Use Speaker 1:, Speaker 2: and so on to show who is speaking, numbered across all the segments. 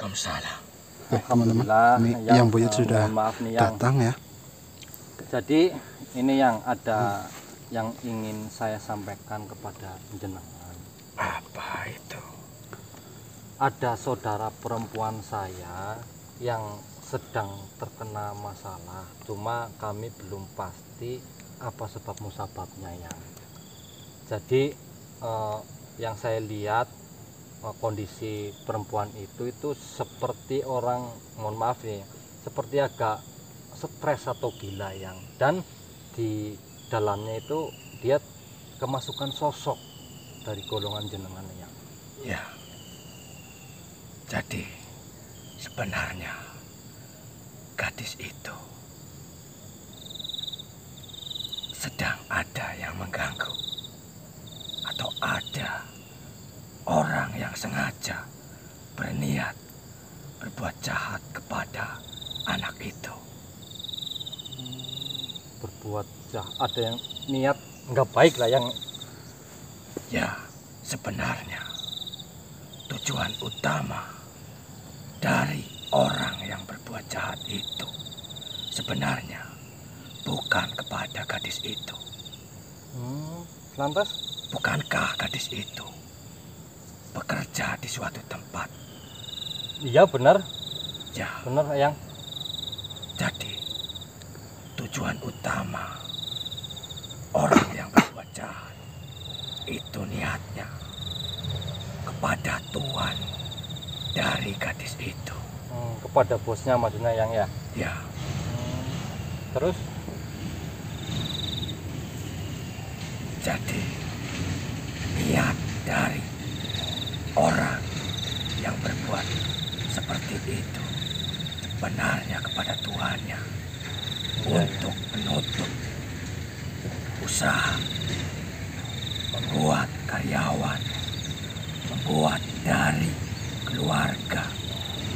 Speaker 1: Waalaikumsalam.
Speaker 2: Teman-teman, ini yang buyut sudah
Speaker 3: maaf nih yang.
Speaker 2: datang ya.
Speaker 3: Jadi ini yang ada yang ingin saya sampaikan kepada jenengan.
Speaker 1: Apa itu?
Speaker 3: Ada saudara perempuan saya yang sedang terkena masalah. Cuma kami belum pasti apa sebab musababnya yang. Jadi yang saya lihat kondisi perempuan itu seperti orang, mohon maaf nih, seperti agak stres atau gila yang, dan di dalamnya itu dia kemasukan sosok dari golongan jenengan yang.
Speaker 1: Ya. Jadi sebenarnya gadis itu sedang ada yang mengganggu, atau ada orang yang sengaja berniat berbuat jahat kepada anak itu.
Speaker 3: Berbuat jahat, ada yang niat nggak baik lah yang.
Speaker 1: Ya, sebenarnya tujuan utama dari orang yang berbuat jahat itu sebenarnya bukan kepada gadis itu.
Speaker 3: Lantas?
Speaker 1: Bukankah gadis itu bekerja di suatu tempat?
Speaker 3: Iya benar.
Speaker 1: Ya.
Speaker 3: Benar yang.
Speaker 1: Jadi tujuan utama orang yang berbuat jahat itu niatnya kepada tuan dari gadis itu.
Speaker 3: Kepada bosnya maksudnya yang ya?
Speaker 1: Ya.
Speaker 3: Terus?
Speaker 1: Jadi niat dari orang yang berbuat seperti itu sebenarnya kepada tuannya untuk menutup usaha, membuat karyawan, membuat dari keluarga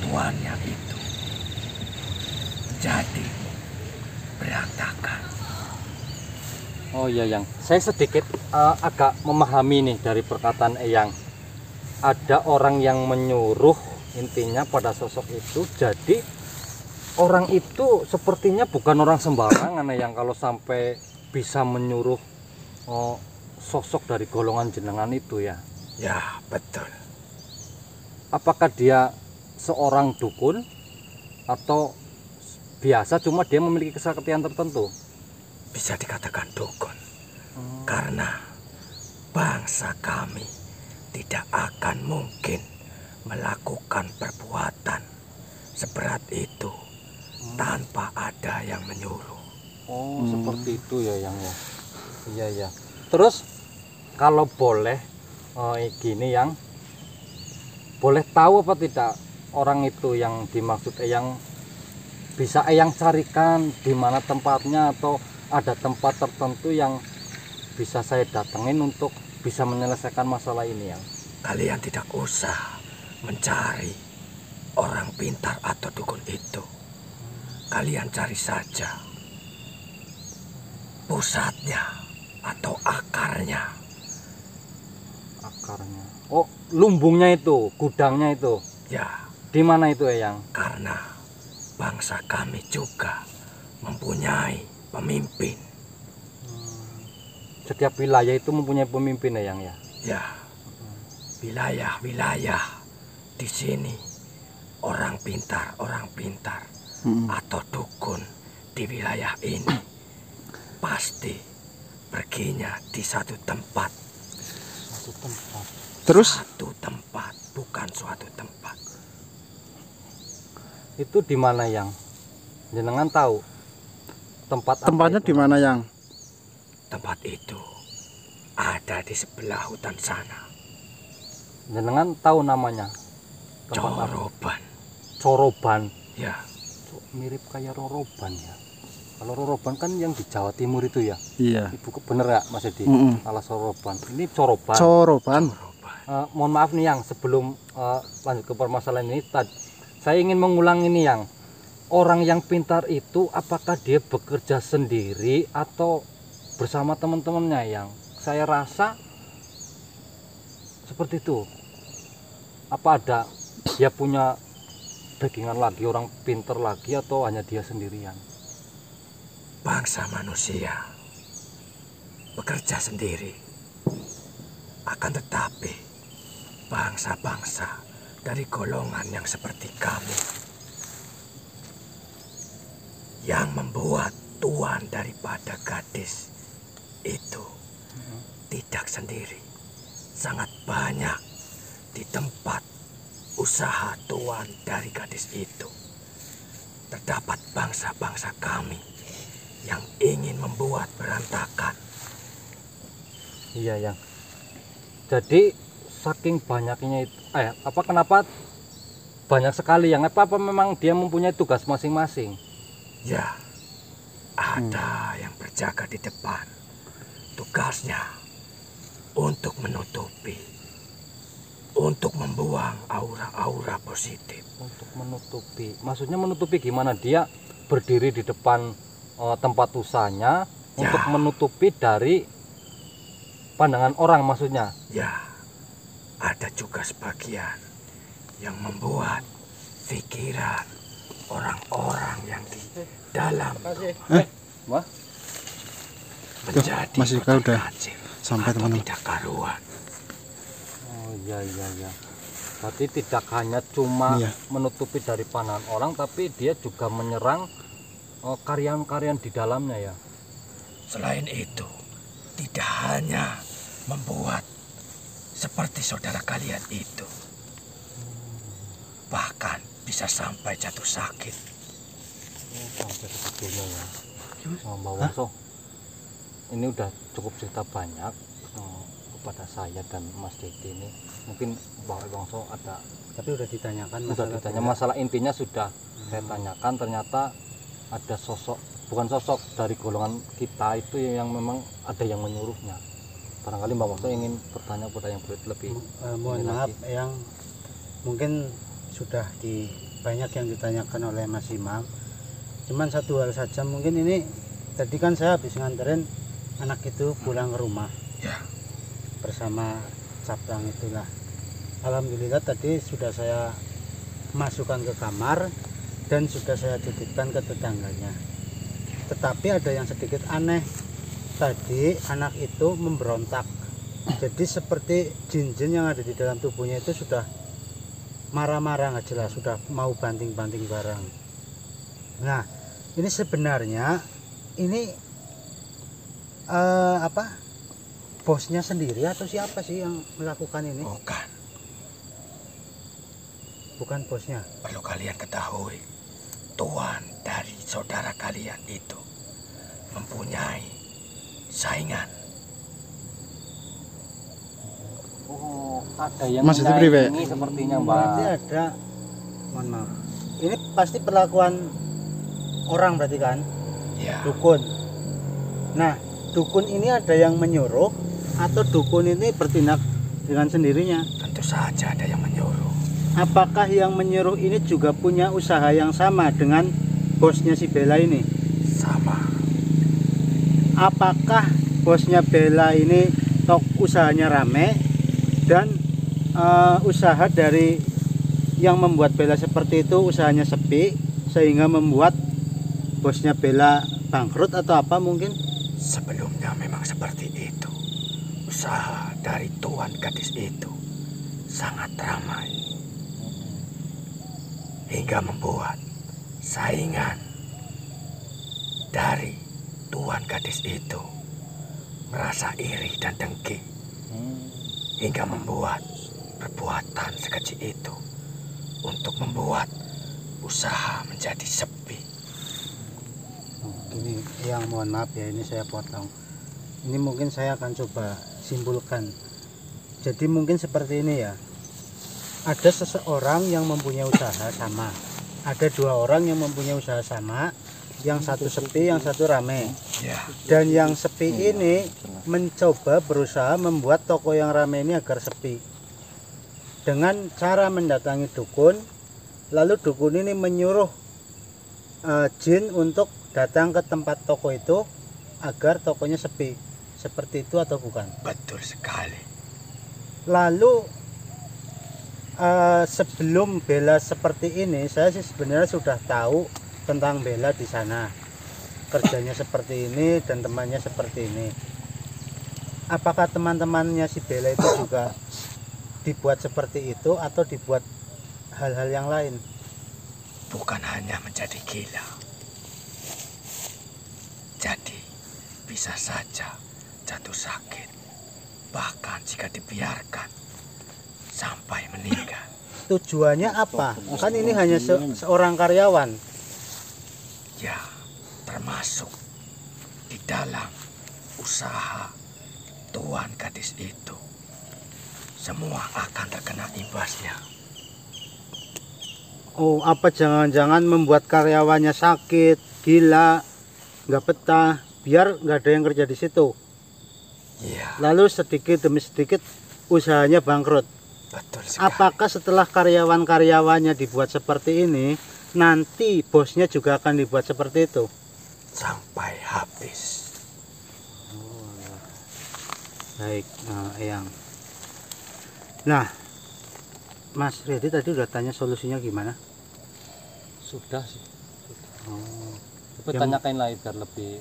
Speaker 1: tuannya itu menjadi berantakan.
Speaker 3: Oh iya yang, saya sedikit agak memahami nih dari perkataan Eyang. Ada orang yang menyuruh intinya pada sosok itu. Jadi orang itu sepertinya bukan orang sembarangan yang kalau sampai bisa menyuruh sosok dari golongan jenengan itu ya.
Speaker 1: Ya betul.
Speaker 3: Apakah dia seorang dukun atau biasa cuma dia memiliki kesaktian tertentu?
Speaker 1: Bisa dikatakan dukun. Karena bangsa kami tidak akan mungkin melakukan perbuatan seberat itu tanpa ada yang menyuruh.
Speaker 3: Oh, seperti itu ya yang ya. Iya ya. Terus kalau boleh gini yang, boleh tahu apa tidak orang itu yang dimaksud Eyang, bisa Eyang carikan di mana tempatnya, atau ada tempat tertentu yang bisa saya datengin untuk bisa menyelesaikan masalah ini yang.
Speaker 1: Kalian tidak usah mencari orang pintar atau dukun itu. Kalian cari saja pusatnya atau akarnya.
Speaker 3: Akarnya. Oh, lumbungnya itu, gudangnya itu.
Speaker 1: Ya.
Speaker 3: Di mana itu Eyang?
Speaker 1: Karena bangsa kami juga mempunyai pemimpin.
Speaker 3: Setiap wilayah itu mempunyai pemimpin Eyang ya?
Speaker 1: Ya. Wilayah-wilayah di sini orang pintar atau dukun di wilayah ini pasti perginya di satu tempat.
Speaker 3: Satu tempat.
Speaker 2: Terus?
Speaker 1: Satu tempat, bukan suatu tempat.
Speaker 3: Itu di mana yang? Jenengan tahu
Speaker 2: tempatnya di mana yang?
Speaker 1: Tempat itu ada di sebelah hutan sana.
Speaker 3: Jenengan tahu namanya?
Speaker 1: Coroban.
Speaker 3: Coroban.
Speaker 1: Ya.
Speaker 3: Mirip kayak Roroban ya. Kalau Roroban kan yang di Jawa Timur itu ya.
Speaker 2: Iya.
Speaker 3: Ibu bener nggak Mas Edi? Alas Roroban. Ini Coroban.
Speaker 2: Coroban.
Speaker 3: Mohon maaf nih yang, sebelum lanjut ke permasalahan ini, saya ingin mengulang ini yang, orang yang pintar itu apakah dia bekerja sendiri atau bersama teman-temannya yang? Saya rasa seperti itu. Apa ada dia punya backingan lagi, orang pinter lagi, atau hanya dia sendirian?
Speaker 1: Bangsa manusia bekerja sendiri. Akan tetapi bangsa-bangsa dari golongan yang seperti kami yang membuat tuan daripada gadis itu tidak sendiri. Sangat banyak di tempat usaha tuan dari gadis itu. Terdapat bangsa-bangsa kami yang ingin membuat berantakan.
Speaker 3: Iya, Yang. Jadi saking banyaknya itu, kenapa banyak sekali Yang? Apa memang dia mempunyai tugas masing-masing?
Speaker 1: Ya, ada yang berjaga di depan. Tugasnya untuk menutupi, untuk membuang aura-aura positif.
Speaker 3: Untuk menutupi, maksudnya menutupi gimana? Dia berdiri di depan tempat usahanya untuk menutupi dari pandangan orang, maksudnya?
Speaker 1: Ya, ada juga sebagian yang membuat pikiran orang-orang yang di dalam
Speaker 3: Wah,
Speaker 1: menjadi
Speaker 2: Mas Ika udah
Speaker 1: kacir
Speaker 2: sampai,
Speaker 1: atau
Speaker 2: teman-teman.
Speaker 1: tidak karuan.
Speaker 3: oh iya. Berarti tidak hanya cuma
Speaker 2: Iya.
Speaker 3: menutupi dari pandangan orang, tapi dia juga menyerang karyan-karyan di dalamnya, ya.
Speaker 1: Selain itu, tidak hanya membuat seperti saudara kalian itu, bahkan bisa sampai jatuh sakit.
Speaker 3: Sampai sebetulnya, ya. Mbak Wongso, ini udah cukup cerita banyak kepada saya dan Mas Dede ini. Mungkin Mbak Wongso ada,
Speaker 4: Tapi udah ditanyakan
Speaker 3: sudah ditanya masalah intinya, sudah saya tanyakan. Ternyata ada sosok, bukan sosok dari golongan kita itu yang memang ada yang menyuruhnya. Barangkali Mbak Wongso ingin bertanya kepada yang lebih
Speaker 4: mohon
Speaker 3: ini
Speaker 4: maaf
Speaker 3: lagi.
Speaker 4: yang mungkin sudah banyak yang ditanyakan oleh Mas Imam. Cuman satu hal saja, mungkin ini tadi kan saya habis nganterin anak itu pulang ke rumah
Speaker 1: Ya,
Speaker 4: bersama Caplang itulah. Alhamdulillah tadi sudah saya masukkan ke kamar dan sudah saya titipkan ke tetangganya. Tetapi ada yang sedikit aneh. Tadi anak itu memberontak. Jadi seperti jin-jin yang ada di dalam tubuhnya itu sudah marah-marah, nggak jelas, sudah mau banting-banting barang. Nah, ini sebenarnya ini bosnya sendiri atau siapa sih yang melakukan ini? Bukan bosnya.
Speaker 1: perlu kalian ketahui, tuan dari saudara kalian itu mempunyai saingan.
Speaker 3: Oh, ada yang
Speaker 2: Maksudnya priwe?
Speaker 3: menyaingi sepertinya, Mbak.
Speaker 4: Berarti ada, mohon maaf. Ini pasti perlakuan orang berarti kan?
Speaker 1: Ya,
Speaker 4: Dukun. Nah, dukun ini ada yang menyuruh atau dukun ini bertindak dengan sendirinya?
Speaker 1: tentu saja ada yang menyuruh.
Speaker 4: Apakah yang menyuruh ini juga punya usaha yang sama dengan bosnya si Bella ini?
Speaker 1: Sama.
Speaker 4: Apakah bosnya Bella ini usahanya rame dan usaha dari yang membuat Bella seperti itu usahanya sepi sehingga membuat bosnya Bella bangkrut atau apa mungkin?
Speaker 1: Sebelumnya memang seperti itu. Usaha dari tuan gadis itu sangat ramai, hingga membuat saingan dari tuan gadis itu merasa iri dan dengki, hingga membuat perbuatan sekecil itu untuk membuat usaha menjadi sepi.
Speaker 4: Ini yang mohon maaf ya, ini saya potong. Ini mungkin saya akan coba simpulkan. Jadi mungkin seperti ini ya. Ada seseorang yang mempunyai usaha sama. Ada dua orang yang mempunyai usaha sama. Yang satu sepi, yang satu rame.
Speaker 1: Ya,
Speaker 4: Dan yang sepi ini mencoba berusaha membuat toko yang rame ini agar sepi. Dengan cara mendatangi dukun. Lalu dukun ini menyuruh jin untuk datang ke tempat toko itu agar tokonya sepi. Seperti itu atau bukan?
Speaker 1: betul sekali.
Speaker 4: Lalu sebelum Bella seperti ini, saya sih sebenarnya sudah tahu tentang Bella di sana. Kerjanya seperti ini dan temannya seperti ini. Apakah teman-temannya si Bella itu juga dibuat seperti itu atau dibuat hal-hal yang lain?
Speaker 1: Bukan hanya menjadi gila. Jadi, bisa saja jatuh sakit. Bahkan jika dibiarkan sampai meninggal.
Speaker 4: Tujuannya apa? Kan ini hanya seorang karyawan.
Speaker 1: Ya, termasuk di dalam usaha tuan gadis itu. Semua akan terkena imbasnya.
Speaker 4: Oh, apa jangan-jangan membuat karyawannya sakit, gila, nggak betah, biar nggak ada yang kerja di situ.
Speaker 1: Iya,
Speaker 4: Lalu sedikit demi sedikit usahanya bangkrut.
Speaker 1: betul sekali.
Speaker 4: Apakah setelah karyawan-karyawannya dibuat seperti ini, nanti bosnya juga akan dibuat seperti itu?
Speaker 1: Sampai habis.
Speaker 4: Baik, Eyang. Nah, Mas Redi tadi udah tanya solusinya gimana?
Speaker 3: Sudah sih.
Speaker 4: Oh.
Speaker 3: Tapi
Speaker 4: Yang-
Speaker 3: tanyakan lagi biar lebih.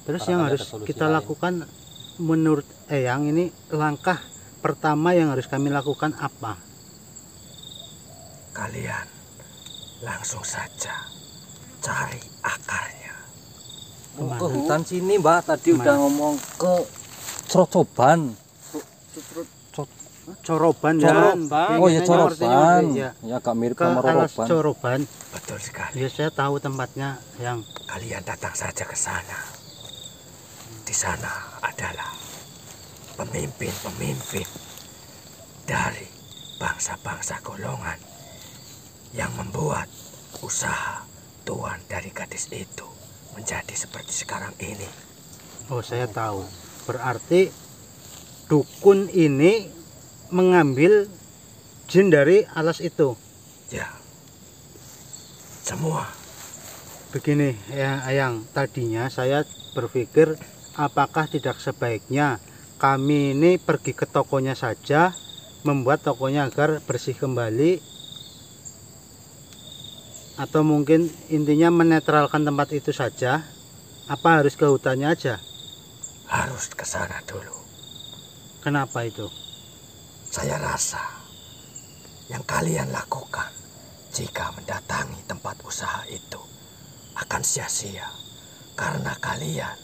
Speaker 4: Terus
Speaker 3: Barangkali
Speaker 4: yang
Speaker 3: ada
Speaker 4: harus
Speaker 3: solusi
Speaker 4: kita
Speaker 3: lain.
Speaker 4: lakukan menurut Eyang ini, langkah pertama yang harus kami lakukan apa?
Speaker 1: Kalian langsung saja cari akarnya.
Speaker 4: Kemana?
Speaker 3: Ke hutan sini, Mbak. Tadi
Speaker 4: Kemana?
Speaker 3: udah ngomong ke Cerocoban.
Speaker 4: Coroban
Speaker 3: Coroban. Oh ya, Coroban.
Speaker 4: Ya.
Speaker 3: Ya agak mirip
Speaker 4: Ke
Speaker 3: sama
Speaker 4: alas
Speaker 3: Roroban.
Speaker 4: Coroban.
Speaker 1: Betul sekali.
Speaker 4: Ya, saya tahu tempatnya yang
Speaker 1: Kalian datang saja ke sana. Di sana adalah pemimpin-pemimpin dari bangsa-bangsa golongan yang membuat usaha tuan dari gadis itu menjadi seperti sekarang ini.
Speaker 4: oh saya tahu. Berarti dukun ini mengambil jin dari alas itu.
Speaker 1: Ya, semua.
Speaker 4: Begini ya Ayang, tadinya saya berpikir apakah tidak sebaiknya kami ini pergi ke tokonya saja, membuat tokonya agar bersih kembali, atau mungkin intinya menetralkan tempat itu saja. Apa harus ke hutannya aja?
Speaker 1: Harus ke sana dulu.
Speaker 4: Kenapa itu?
Speaker 1: Saya rasa yang kalian lakukan jika mendatangi tempat usaha itu akan sia-sia karena kalian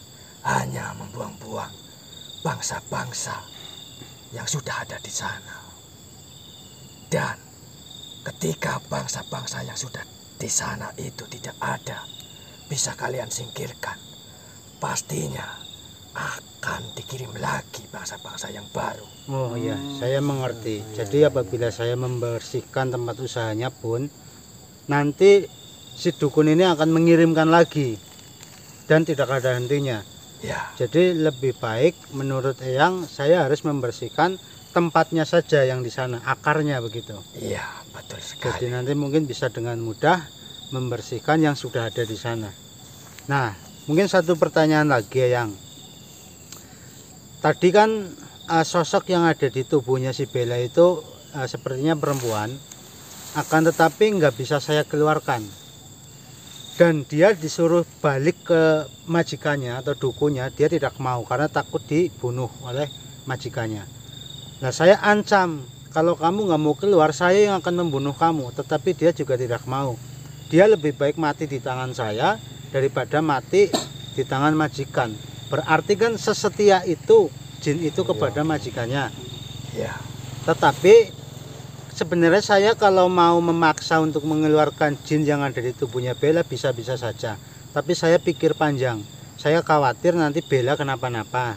Speaker 1: hanya membuang-buang bangsa-bangsa yang sudah ada di sana. Dan ketika bangsa-bangsa yang sudah di sana itu tidak ada, bisa kalian singkirkan, pastinya akan dikirim lagi bangsa-bangsa yang baru.
Speaker 4: Oh ya, saya mengerti. Jadi apabila saya membersihkan tempat usahanya pun, nanti si dukun ini akan mengirimkan lagi dan tidak ada hentinya.
Speaker 1: Ya,
Speaker 4: Jadi lebih baik menurut Eyang saya harus membersihkan tempatnya saja yang di sana, akarnya begitu.
Speaker 1: iya, betul
Speaker 4: Jadi
Speaker 1: sekali.
Speaker 4: nanti mungkin bisa dengan mudah membersihkan yang sudah ada di sana. Nah, mungkin satu pertanyaan lagi Eyang. Tadi kan sosok yang ada di tubuhnya si Bella itu sepertinya perempuan, akan tetapi nggak bisa saya keluarkan. Dan dia disuruh balik ke majikannya atau dukunya, dia tidak mau karena takut dibunuh oleh majikannya. Nah, saya ancam, kalau kamu nggak mau keluar, saya yang akan membunuh kamu. Tetapi dia juga tidak mau. Dia lebih baik mati di tangan saya daripada mati di tangan majikan. Berarti kan sesetia itu jin itu kepada majikannya.
Speaker 1: Ya,
Speaker 4: Tetapi sebenarnya saya kalau mau memaksa untuk mengeluarkan jin yang ada di tubuhnya Bella bisa-bisa saja. Tapi saya pikir panjang. Saya khawatir nanti Bella kenapa-napa.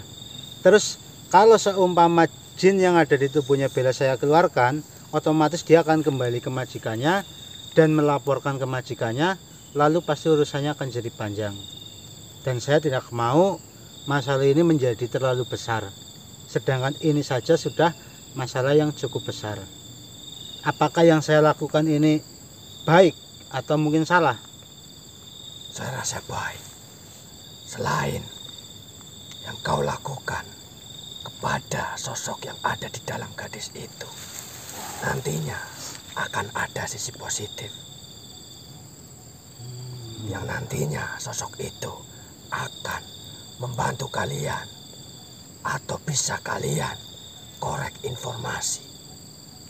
Speaker 4: Terus kalau seumpama jin yang ada di tubuhnya Bella saya keluarkan, otomatis dia akan kembali ke majikannya dan melaporkan ke majikannya, lalu pasti urusannya akan jadi panjang. Dan saya tidak mau masalah ini menjadi terlalu besar. Sedangkan ini saja sudah masalah yang cukup besar. Apakah yang saya lakukan ini baik atau mungkin salah?
Speaker 1: saya rasa baik. Selain yang kau lakukan kepada sosok yang ada di dalam gadis itu, nantinya akan ada sisi positif. Yang nantinya sosok itu akan membantu kalian atau bisa kalian korek informasi.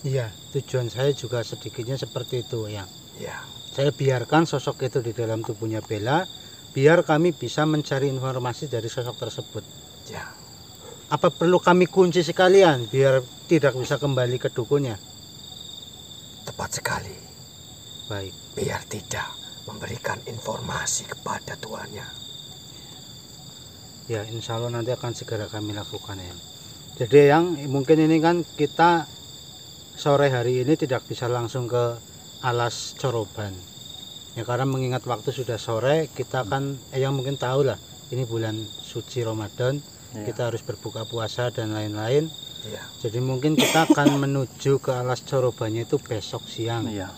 Speaker 4: Iya, tujuan saya juga sedikitnya seperti itu, Yang.
Speaker 1: Ya,
Speaker 4: Saya biarkan sosok itu di dalam tubuhnya Bella, biar kami bisa mencari informasi dari sosok tersebut.
Speaker 1: ya,
Speaker 4: Apa perlu kami kunci sekalian biar tidak bisa kembali ke dukunnya?
Speaker 1: tepat sekali.
Speaker 4: Baik.
Speaker 1: Biar tidak memberikan informasi kepada tuannya.
Speaker 4: Ya, insya Allah nanti akan segera kami lakukan, ya. Jadi Yang, mungkin ini kan kita sore hari ini tidak bisa langsung ke alas Coroban. Ya, karena mengingat waktu sudah sore, kita kan Yang mungkin tahu lah, ini bulan suci Ramadan, kita harus berbuka puasa dan lain-lain.
Speaker 1: Ya,
Speaker 4: Jadi mungkin kita akan menuju ke alas Corobannya itu besok siang.
Speaker 3: Iya.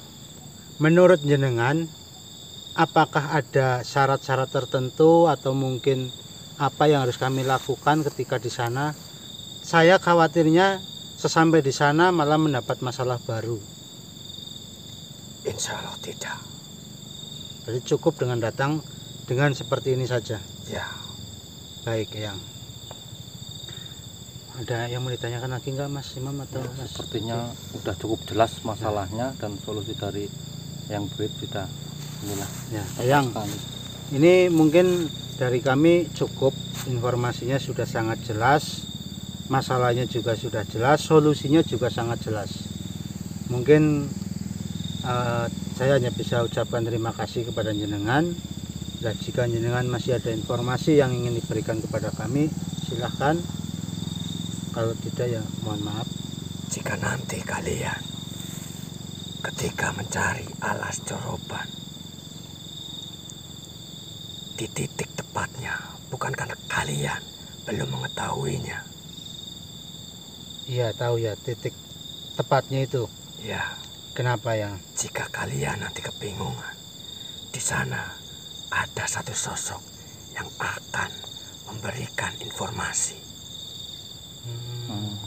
Speaker 4: Menurut jenengan, apakah ada syarat-syarat tertentu atau mungkin apa yang harus kami lakukan ketika di sana? Saya khawatirnya sesampai di sana malah mendapat masalah baru.
Speaker 1: insya Allah tidak.
Speaker 4: Jadi cukup dengan datang dengan seperti ini saja.
Speaker 1: Ya,
Speaker 4: Baik, Yang. Ada yang mau ditanyakan lagi nggak, Mas Imam atau
Speaker 3: Ya,
Speaker 4: Mas?
Speaker 3: sepertinya udah cukup jelas masalahnya dan solusi dari yang duit sudah inilah
Speaker 4: Ya, Yang.
Speaker 3: kami.
Speaker 4: Ini mungkin dari kami cukup, informasinya sudah sangat jelas, masalahnya juga sudah jelas, solusinya juga sangat jelas. Mungkin saya hanya bisa ucapkan terima kasih kepada jenengan. Dan jika jenengan masih ada informasi yang ingin diberikan kepada kami, silahkan. Kalau tidak ya mohon maaf.
Speaker 1: jika nanti kalian ketika mencari alas Coroban di titik tepatnya, bukan karena kalian belum mengetahuinya.
Speaker 4: Iya tahu ya titik tepatnya itu.
Speaker 1: Ya,
Speaker 4: Kenapa ya?
Speaker 1: jika kalian nanti kebingungan, di sana ada satu sosok yang akan memberikan informasi.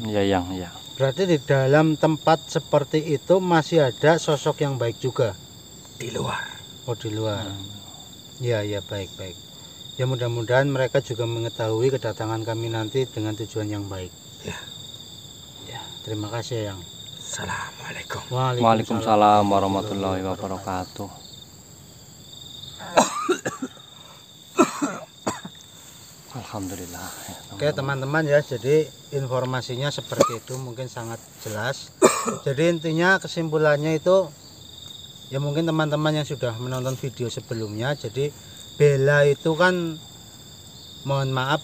Speaker 3: Iya yang ya.
Speaker 4: Berarti di dalam tempat seperti itu masih ada sosok yang baik juga.
Speaker 1: Di luar,
Speaker 4: Oh di luar. Ya ya baik. Ya mudah-mudahan mereka juga mengetahui kedatangan kami nanti dengan tujuan yang baik.
Speaker 1: ya.
Speaker 4: Ya terima kasih Yang.
Speaker 1: Assalamualaikum.
Speaker 3: Waalaikumsalam warahmatullahi wabarakatuh. Alhamdulillah.
Speaker 4: Oke teman-teman ya, jadi informasinya seperti itu, mungkin sangat jelas. Jadi intinya kesimpulannya itu ya mungkin teman-teman yang sudah menonton video sebelumnya, jadi Bella itu kan mohon maaf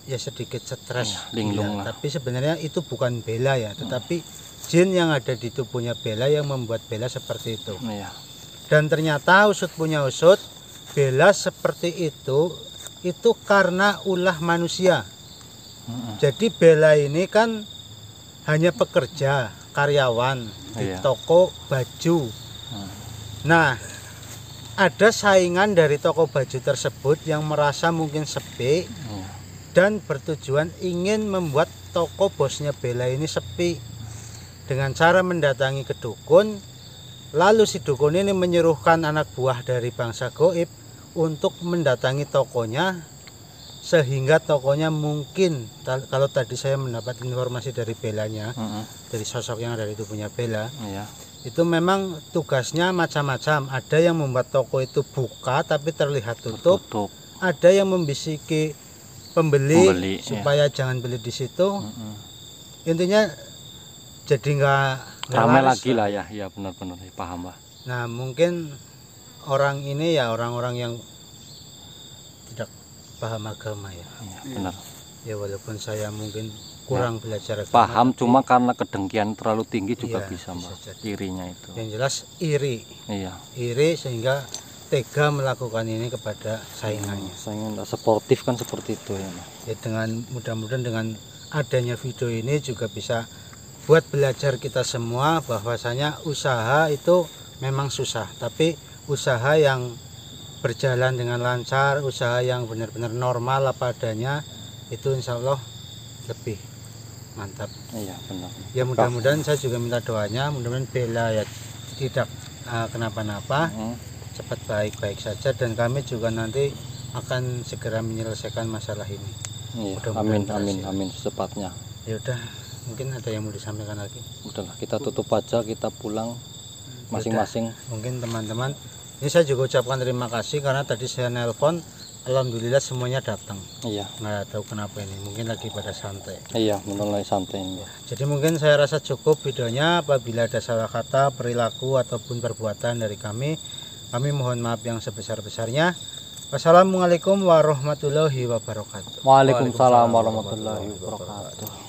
Speaker 4: ya sedikit stres,
Speaker 3: linglung lah.
Speaker 4: tapi sebenarnya itu bukan Bella ya, tetapi jin yang ada di tubuhnya Bella yang membuat Bella seperti itu.
Speaker 3: Iya.
Speaker 4: Dan ternyata usut punya usut, Bella seperti itu karena ulah manusia. Jadi Bella ini kan hanya pekerja, karyawan di
Speaker 3: Iya.
Speaker 4: toko baju. Nah, ada saingan dari toko baju tersebut yang merasa mungkin sepi
Speaker 3: Iya.
Speaker 4: dan bertujuan ingin membuat toko bosnya Bella ini sepi dengan cara mendatangi ke dukun. Lalu si dukun ini menyuruhkan anak buah dari bangsa goib untuk mendatangi tokonya, sehingga tokonya mungkin kalau tadi saya mendapat informasi dari Bellanya, dari sosok yang ada di tubuhnya Bella,
Speaker 3: Iya.
Speaker 4: itu memang tugasnya macam-macam. Ada yang membuat toko itu buka tapi terlihat tutup,
Speaker 3: Tutup.
Speaker 4: ada yang membisiki pembeli
Speaker 3: Pembeli,
Speaker 4: supaya jangan beli di situ. Intinya jadi nggak
Speaker 3: Ramai
Speaker 4: laris
Speaker 3: lagi lah ya. Iya benar-benar paham lah.
Speaker 4: Nah mungkin orang ini ya orang-orang yang tidak paham agama ya.
Speaker 3: Iya benar.
Speaker 4: Ya walaupun saya mungkin kurang belajar agama,
Speaker 3: Paham
Speaker 4: tapi
Speaker 3: cuma karena kedengkian terlalu tinggi juga
Speaker 4: Iya,
Speaker 3: bisa
Speaker 4: bisa
Speaker 3: Mbak.
Speaker 4: jadi.
Speaker 3: Irinya itu.
Speaker 4: yang jelas iri
Speaker 3: Iya.
Speaker 4: sehingga tega melakukan ini kepada saingannya.
Speaker 3: Saya nggak sportif kan seperti itu ya Mbak.
Speaker 4: Ya dengan mudah-mudahan dengan adanya video ini juga bisa buat belajar kita semua bahwasanya usaha itu memang susah, tapi usaha yang berjalan dengan lancar, usaha yang benar-benar normal apa adanya, itu insya Allah lebih mantap.
Speaker 3: Iya benar.
Speaker 4: Ya mudah-mudahan saya juga minta doanya, mudah-mudahan Bella ya tidak kenapa-napa, cepat baik-baik saja, dan kami juga nanti akan segera menyelesaikan masalah ini.
Speaker 3: Iya,
Speaker 4: Mudah-mudahan
Speaker 3: amin secepatnya.
Speaker 4: Ya udah, mungkin ada yang mau disampaikan lagi.
Speaker 3: Udahlah, kita tutup aja, kita pulang masing-masing.
Speaker 4: Mungkin teman-teman, ini saya juga ucapkan terima kasih karena tadi saya nelpon, alhamdulillah semuanya datang.
Speaker 3: Iya.
Speaker 4: Nggak tahu kenapa ini, mungkin lagi pada santai.
Speaker 3: Iya, mulai santai.
Speaker 4: Jadi mungkin saya rasa cukup videonya. Apabila ada salah kata, perilaku ataupun perbuatan dari kami mohon maaf yang sebesar-besarnya. Wassalamualaikum warahmatullahi wabarakatuh.
Speaker 3: Waalaikumsalam warahmatullahi wabarakatuh.